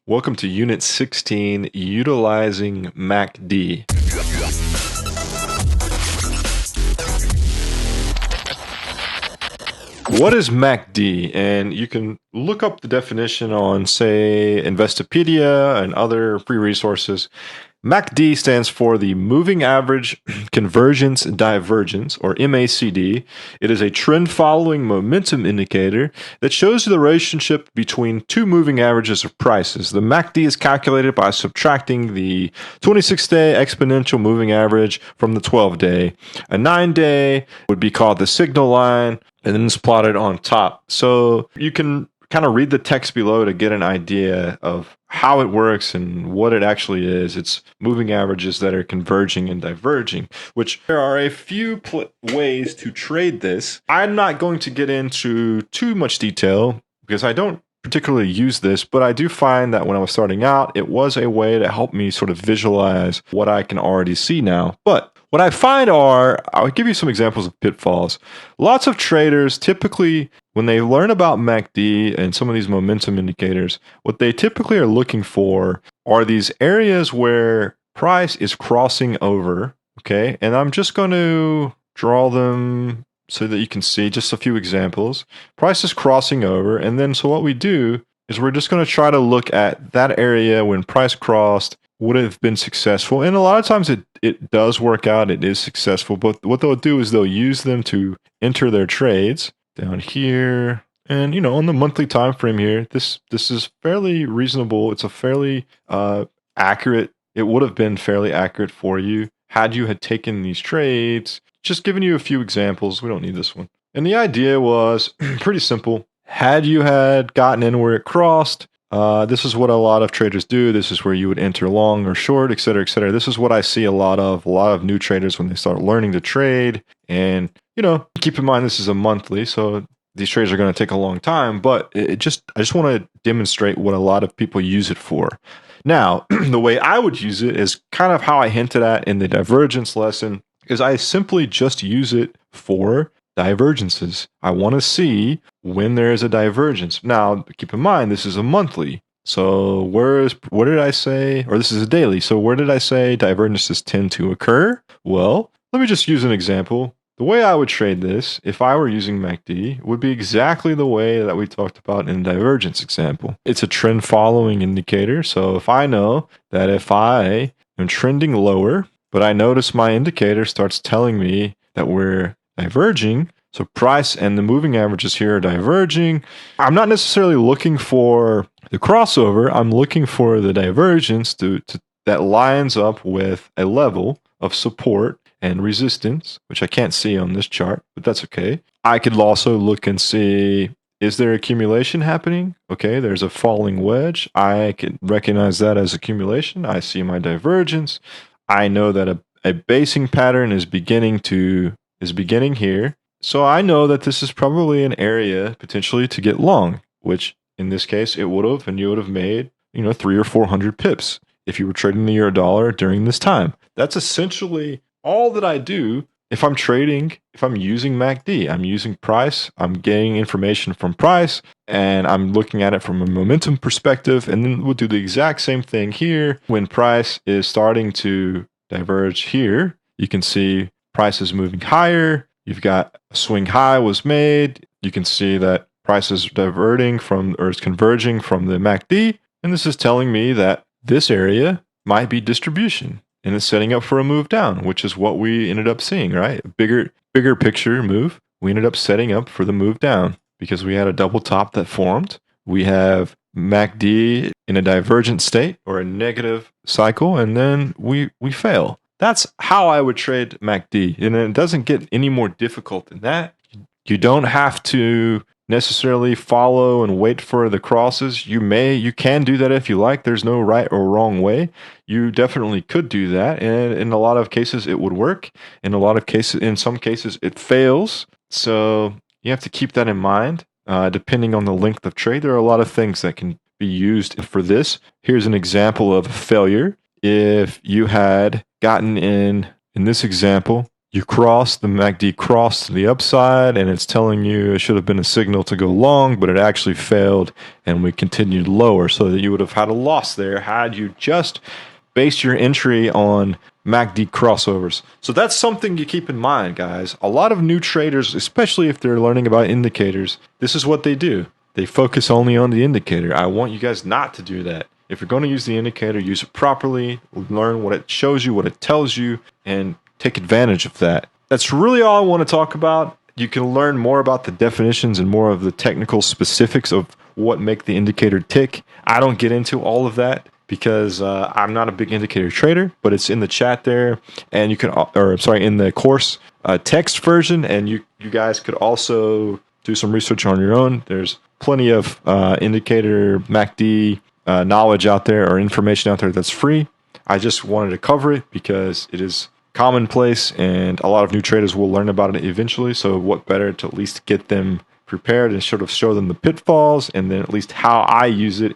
Welcome to Unit 16, Utilizing MACD. What is MACD? And you can look up the definition on, say, Investopedia and other free resources. MACD stands for the Moving Average Convergence Divergence, or MACD. It is a trend-following momentum indicator that shows the relationship between two moving averages of prices. The MACD is calculated by subtracting the 26-day exponential moving average from the 12-day. A 9-day would be called the signal line, and then it's plotted on top. So you can kind of read the text below to get an idea of how it works and what it actually is. It's moving averages that are converging and diverging, which there are a few ways to trade this. I'm not going to get into too much detail because I don't particularly use this, but I do find that when I was starting out, it was a way to help me sort of visualize what I can already see now. But what I find I'll give you some examples of pitfalls. Lots of traders typically, when they learn about MACD and some of these momentum indicators, what they typically are looking for are these areas where price is crossing over, okay? And I'm just going to draw them so that you can see just a few examples. Price is crossing over, and then so what we do is we're just going to try to look at that area when price crossed would have been successful. And a lot of times it does work out, it is successful, but what they'll do is they'll use them to enter their trades down here. And on the monthly time frame here, this is fairly reasonable. It's a fairly accurate, it would have been fairly accurate for you had you had taken these trades. Just giving you a few examples. We don't need this one. And the idea was pretty simple. Had you had gotten in where it crossed, this is what a lot of traders do. This is where you would enter long or short, et cetera, et cetera. This is what I see a lot of new traders when they start learning to trade. And, keep in mind, this is a monthly, so these trades are going to take a long time, but I just want to demonstrate what a lot of people use it for. Now, the way I would use it is kind of how I hinted at in the divergence lesson, because I simply just use it for divergences. I want to see when there is a divergence. Now, keep in mind, this is a monthly. So where did I say, or this is a daily. So where did I say divergences tend to occur? Well, let me just use an example. The way I would trade this, if I were using MACD, would be exactly the way that we talked about in the divergence example. It's a trend following indicator. So if I know that if I am trending lower, but I notice my indicator starts telling me that we're diverging, so price and the moving averages here are diverging, I'm not necessarily looking for the crossover. I'm looking for the divergence that lines up with a level of support and resistance, which I can't see on this chart, but that's okay. I could also look and see, is there accumulation happening? Okay, there's a falling wedge. I can recognize that as accumulation. I see my divergence. I know that a basing pattern is beginning here. So I know that this is probably an area potentially to get long, which in this case it would have, and you would have made, 300 or 400 pips if you were trading the euro-dollar during this time. That's essentially all that I do if I'm trading, if I'm using MACD. I'm using price, I'm getting information from price, and I'm looking at it from a momentum perspective, and then we'll do the exact same thing here. When price is starting to diverge here, you can see price is moving higher. You've got a swing high was made. You can see that price is diverting from, or is converging from the MACD, and this is telling me that this area might be distribution. And it's setting up for a move down, which is what we ended up seeing, right? A bigger picture move. We ended up setting up for the move down because we had a double top that formed. We have MACD in a divergent state or a negative cycle, and then we fail. That's how I would trade MACD. And it doesn't get any more difficult than that. You don't have to necessarily follow and wait for the crosses. You can do that if you like. There's no right or wrong way. You definitely could do that, and in a lot of cases it would work. In some cases it fails. So you have to keep that in mind. Depending on the length of trade, there are a lot of things that can be used for this. Here's an example of a failure. If you had gotten in this example, You cross, the MACD crossed to the upside, and it's telling you it should have been a signal to go long, but it actually failed, and we continued lower, so that you would have had a loss there had you just based your entry on MACD crossovers. So that's something you keep in mind, guys. A lot of new traders, especially if they're learning about indicators, this is what they do. They focus only on the indicator. I want you guys not to do that. If you're going to use the indicator, use it properly, learn what it shows you, what it tells you, and take advantage of that. That's really all I want to talk about. You can learn more about the definitions and more of the technical specifics of what make the indicator tick. I don't get into all of that because I'm not a big indicator trader, but it's in the chat there, and you can, in the course text version, and you guys could also do some research on your own. There's plenty of indicator MACD knowledge out there or information out there that's free. I just wanted to cover it because it is commonplace and a lot of new traders will learn about it eventually. So what better to at least get them prepared and sort of show them the pitfalls and then at least how I use it